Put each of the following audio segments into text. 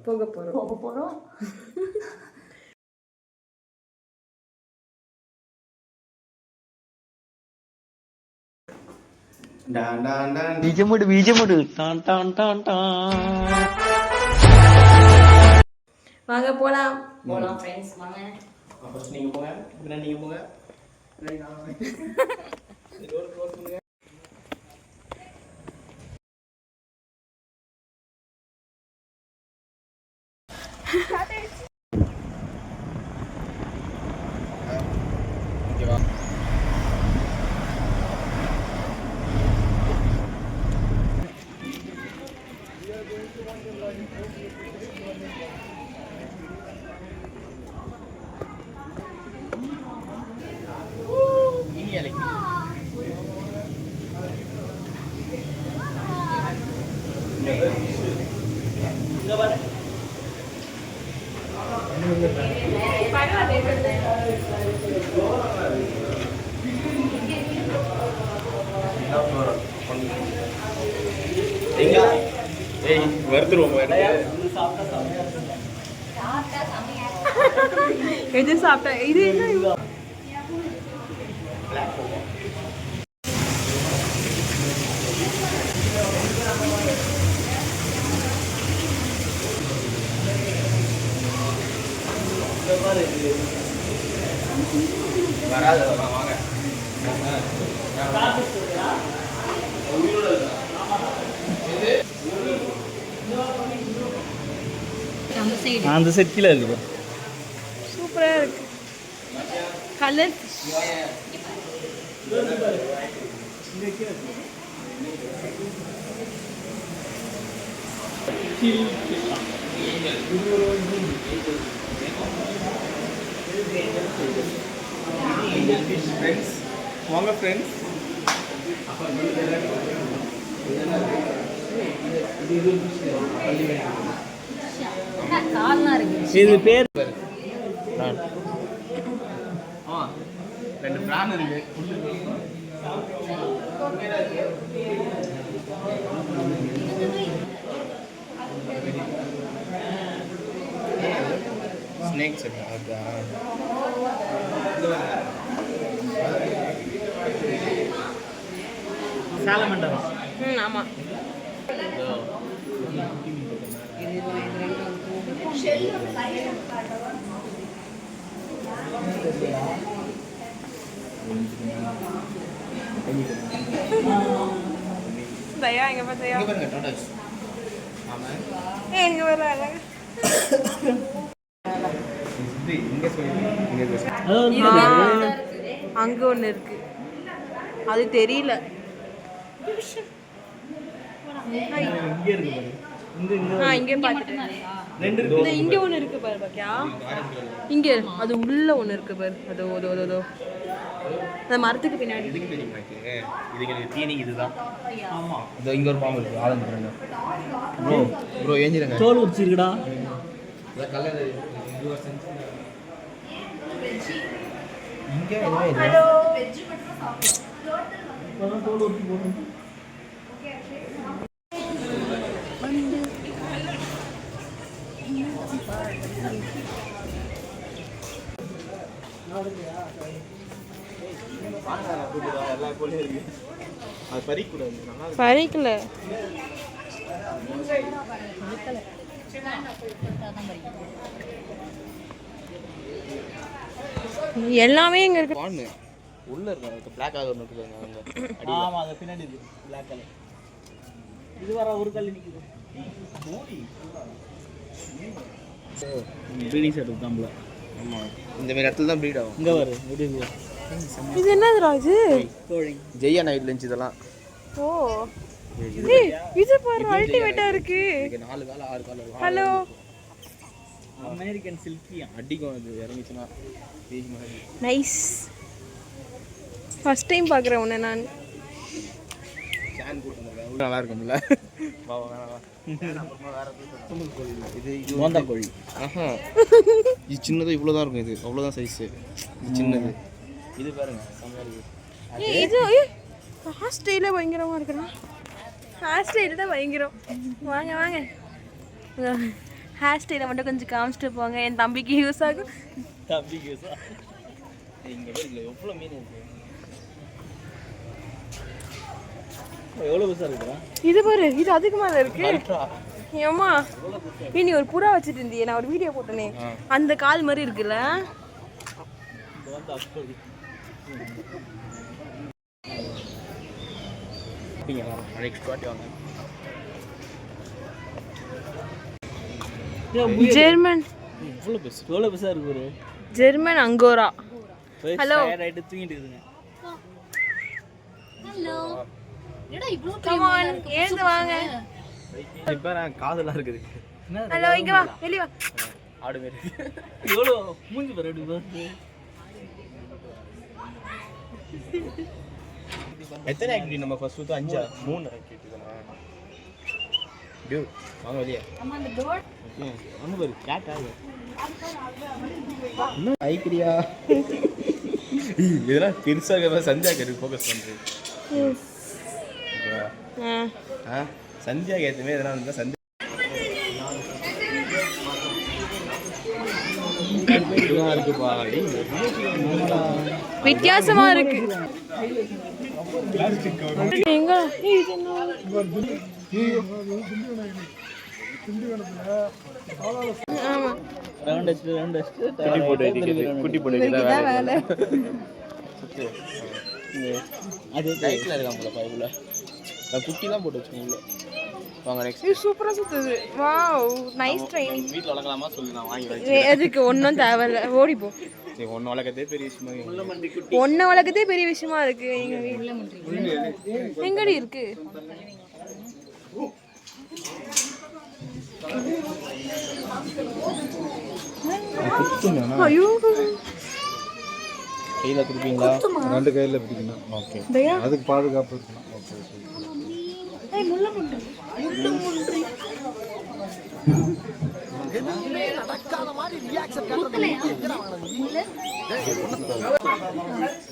போக போகிறோம். பீஜமுடு Don Don Don Don. வாங்க போலாம் ஃப்ரெண்ட்ஸ் வாங்க. ஃபர்ஸ்ட் நீங்க போங்க, பின்னாடி நீங்க போங்க. டோர் க்ளோஸ் பண்ணுங்க. ஓகேவா? எது சாப்பிட்டா இது என்ன வராது வாங்க. அந்த செட் கீழே இருக்கு. சூப்பரா இருக்கு கலர். ஃப்ரெண்ட்ஸ் வாங்க ஃப்ரெண்ட்ஸ். இது பேர் ரெண்டு பிரான் இருக்கு. ஸ்னேக்ஸ் இருக்கா? சாலமண்டரம். ஆமா. தயா எங்க பாத்தியா? இங்க பாருங்க டோட்டல்ஸ். ஆமா. எங்க வராங்க? இங்க சொல்லுங்க. அங்க ஒண்ணு இருக்கு. அது தெரியல. இங்க இருக்கு பாரு. இங்க பாத்துட்டேன். இங்க ஒண்ணு இருக்கு பாரு பாக்கியா? இங்க அது உள்ள ஒண்ணு இருக்கு பாரு. அதோ அந்த மரத்துக்கு பின்னாடி. இதுக்கு தெரியுமா? இதுக்கு தீனிங் இதுதான். ஆமா. இதோ இங்க ஒரு பாம்பு இருக்கு. ஆளம் பாருங்க. ப்ரோ ஏஞ்சிருங்க. தோல் உரிச்சிருக்குடா. அத கலர் இது சென்ஸ். இங்க எதுமே இல்ல. ஹலோ வெஜ் மட்டும் சாப்பிடுறோம். தோல் உரிச்சி போடுங்க. ஓகே பறிக்கல. எல்லாமே இங்க இருக்கு. உள்ள இருக்கு. Black ஆக ஒன்னு இருக்குங்க. ஆமா அது பின்னாடி இருக்கு. Black colour. இது வர ஒரு கல்லு நிக்குது. ப்ரீடிங் செட் தான்ல. ஆமா. இந்த மாதிரி இடத்துல தான் ப்ரீட் ஆகும். இங்க வர முடியுது. இது என்னதுடா இது? கோழி. ஜெயா நைட் லஞ்ச் இதெல்லாம். ஓ. இது பாரு அல்டிமேட்டா இருக்கு. இது 4 கால் 6 கால். ஹலோ. அமெரிக்கன் சில்கி அடிக்கும் அது இறங்கிச்சுனா. பேஜ் மாதிரி. நைஸ். ஃபர்ஸ்ட் டைம் பார்க்குறேன் உன்னை நான். சான் கூட்டு வந்திருக்கேன். நல்லா இருக்கும்ல? வா வா வா. அப்புறமா வேற சுமல் கோழி. இது மோந்தா கோழி. ஆஹா. இது சின்னது இவ்வளோ தான் இருக்கும். இது அவ்வளோதான் சைஸ். இது சின்னது. இது பாருங்க செமையா இருக்கு. இது ஹேர் ஸ்டைலே பயங்கரமா இருக்குடா. ஹேர் ஸ்டைல் தான் பயங்கரம். வாங்க வாங்க. ஹேர் ஸ்டைலை மட்டும் கொஞ்சம் காமிச்சிட்டு போங்க, என் தம்பிக்கு யூஸ் ஆகும். தம்பிக்கு இங்கே எவ்வளோ மீன் இருக்கு, எவ்வளோ பெருசாக இருக்குதா? இது பாரு, இது அதுக்கு மேலே இருக்கு. ஏம்மா நீ ஒரு புறா வச்சுட்டு இருந்தியே, நான் ஒரு வீடியோ போட்டேனே, அந்த கால் மாதிரி இருக்குல்ல. ஜெர்மன் எவ்வளோ பெருசாக இருக்கு ஒரு ஜெர்மன் அங்கோரா. ஹலோ தூங்கிட்டு இருக்குதுங்க. கம் ஆன், ஏந்து வாங்க. இப்போ நான் காதெல்லாம் இருக்குது. ஹலோ, இங்க வா, வெளிய வா. ஆடு மாரி எவ்வளோ மூஞ்சி பாரு அப்படி பார்த்து. எத்தனை ஆக்டிவிட்டி நம்ம ஃபர்ஸ்ட் 5 3 ஆக்டிவிட்டி தானே. டியூ வாங்க வெளியே. ஒன்று பாரு கேட் ஆகுது. இன்னும் ஐக்கிரியா இதெல்லாம் பெருசாக சந்தியா கேட்டு ஃபோக்கஸ் பண்ணுறேன். சந்தியா கேத்துமே இதெல்லாம் வந்து சந்தியா இருக்குப்பா. வித்தியாசமா இருக்கு. எங்க ஆமா குட்டி போட்டு வேலை. அது டைட்டில் இருக்காங்களா பைபிள் குட்டிலாம் போட்டு வச்சுக்கோங்க. வாங்க நெக்ஸ்ட். இது சூப்பரா சுத்துது. Wow, nice training. வீட்டில் வளர்க்கலாமா சொல்லி நான் வாங்கி வச்சேன். எதுக்கு ஒன்றும் தேவையில்ல, ஓடி போ. சரி, ஒன்று வளர்க்கதே பெரிய விஷயமா. ஒன்றை வளர்க்கதே பெரிய விஷயமா இருக்கு. எங்க வீட்டில் எங்கடி இருக்கு? ஐயோ, கையில் கொடுப்பீங்களா? 2 கையில் பிடிக்கணும். ஓகே, அதுக்கு பாதுகாப்பு இருக்கணும். ஓகே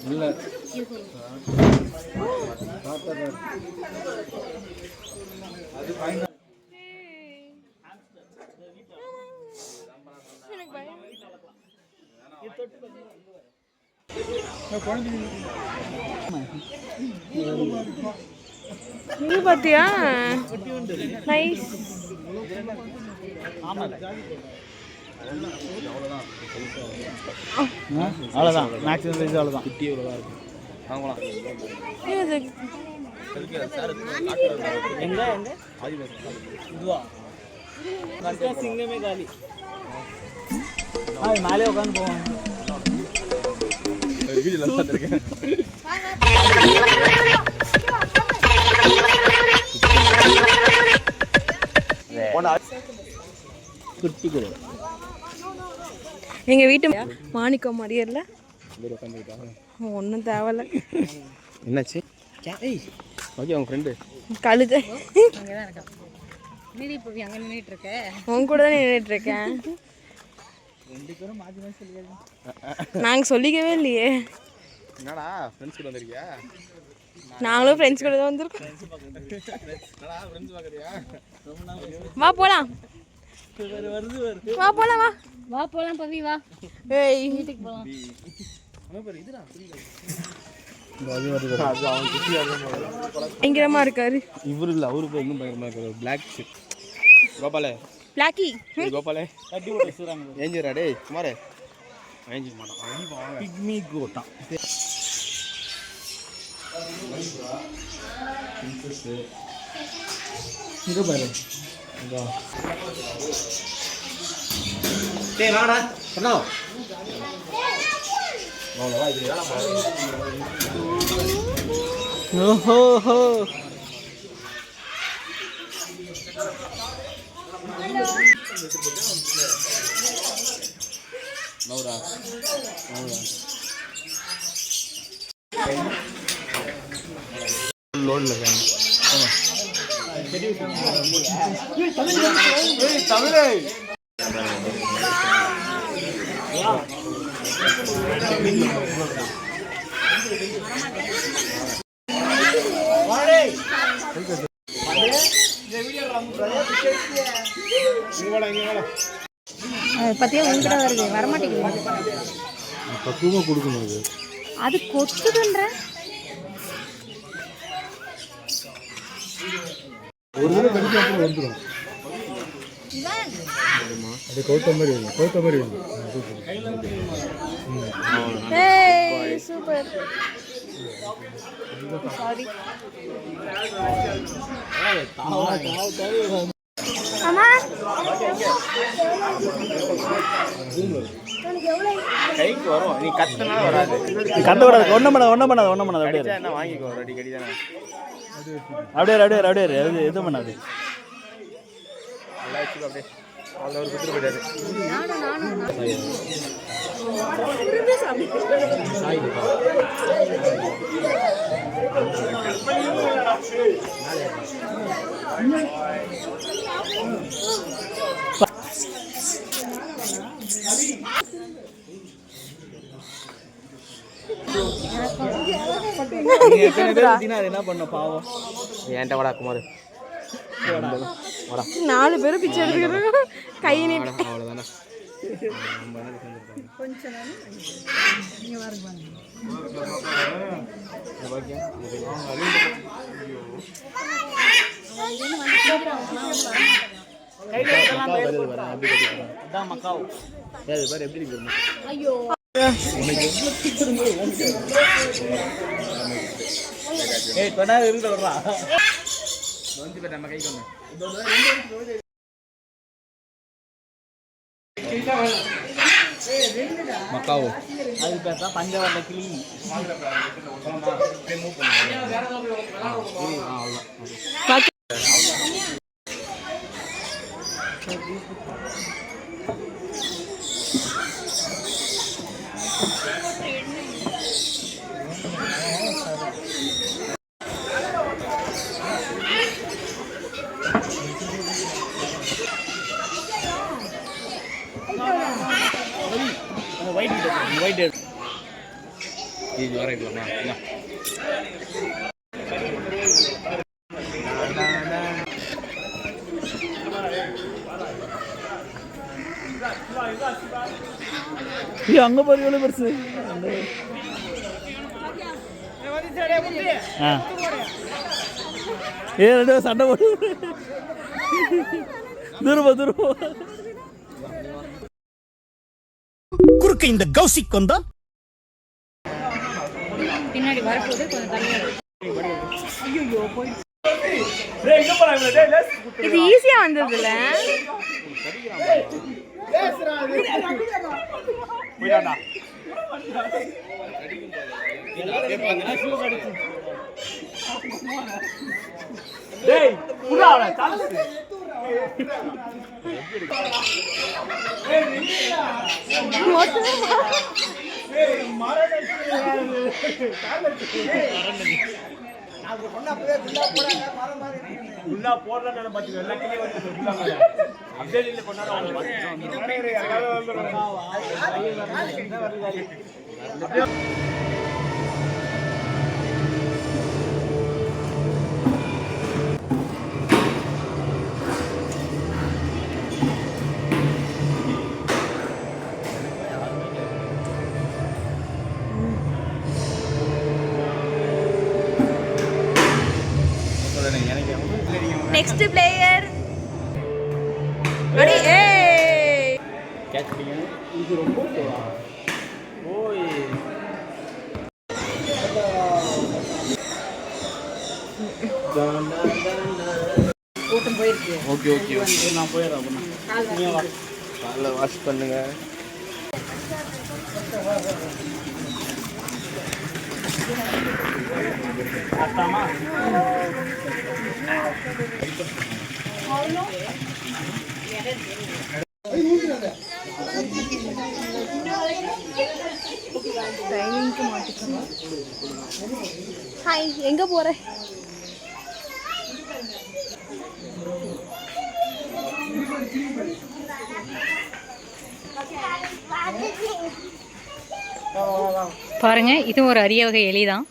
இல்லை அது ஃபைன். இது பாத்தியா? நைஸ். அவ்வளோதான் மேக்ஸிமம் சைஸ் அவ்வளோதான். குட்டி இவ்வளோதான் இருக்கும். வாங்கலாம். எங்க இதுவா சிங்கமே காலி. மேலே உட்காந்து போவாங்க. வீடியோல பார்த்துருக்கேன். குட்டி கூட எங்க வீட்டு மாணிக்கம் மாதிரியே இல்லை. ஒன்றும் தேவையில்ல. என்னாச்சு? ஓகே, அவங்க ஃப்ரெண்டு கழுத அங்கதான் இருக்கா. நீ இப்போ அங்கே நின்றுட்டு இருக்க. உன் கூட தான் நின்றுட்டு இருக்கேன். நாங்கள் சொல்லிக்கவே இல்லையே. என்னடா ஃப்ரெண்ட்ஸ் கூட வந்திருக்கியா? நாங்களும் ஃப்ரெண்ட்ஸ் கூட தான் வந்திருக்கோம். என்னடா ஃப்ரெண்ட்ஸ் பார்க்குறியா? வா போலாம், வா போலாம், வா வா போலாம் பவி, வா ஏய் வீட்டுக்கு போகலாம். பயங்கரமா இருக்காரு இவரு இல்லை, அவரு போய் இன்னும் பயங்கரமா இருக்காரு. Black கோபாலே, Blackie. கோபாலே கட்டி போட்டு வச்சுறாங்க. ஏஞ்சிரா டேய் குமாரே. ஏஞ்சிக்க மாட்டான். பிக்மி கோட்டான். இங்க பாரு. டேய் வாடா சொன்னா. ஓஹோ நௌரா லோட்ல இருக்காங்க. தமிழே இங்க வாடா, இங்க வாடா. பத்தியா உங்ககிட்ட வருது வரமாட்டேங்குது. பக்குவமாக கொடுக்கணும் அது. அது கொத்துதுன்ற ஒரு தடவை கடிச்சா அப்புறம் வந்துடும். அது கவுத்த மாதிரி வேணும், கவுத்த மாதிரி வேணும். ஏய் சூப்பர். சாரி அம்மா கைக்கு வரும், நீ கத்தினா வராது. கட்ட விடாது, ஒன்றும் பண்ணாது அப்படியே என்ன வாங்கிக்கோ, ரெடி கடி தானே. அப்படியே எதுவும் பண்ணாது. நல்லா வச்சுக்கோ அப்படியே. அவ்வளோ ஒரு குத்துட்டு போயிட்டாரு. என்ன பண்ண பாவம். ஏன்ட்ட வாடா குமார், 4 பேரும் பிச்சை எடுத்துக்கிறாங்க கை நீட்டு. அவ்வளோதானே. நம்ம கைக்கு ஒன்று மக்காவோ அது பேசா பஞ்சவர்ண கிளி. ஒயிட் இது வர இருக்கலாமா? அங்க பாரு எவ்வளவு பெருசு. ரெண்டு சண்டை போட்டு தூரமா குறுக்க இந்த கௌசிக் வந்தா பின்னாடி வரப்போது கொஞ்சம் தனியா. இது ஈஸியா வந்ததுல. Next player. Ready? Hey! Catch பண்ணீங்க. இது ரொம்ப போடா. ஓய். கூட்டம் போயிருக்கு. ஓகே நான் போயிடுறேன் அப்படின்னா. நீங்க வா. காலைல வாஷ் பண்ணுங்க. அத்தாமா. டைனிங்க்கு மாட்டிக்கணும். ஹாய், எங்க போற? பாருங்க, இது ஒரு அரிய வகை எலி தான்.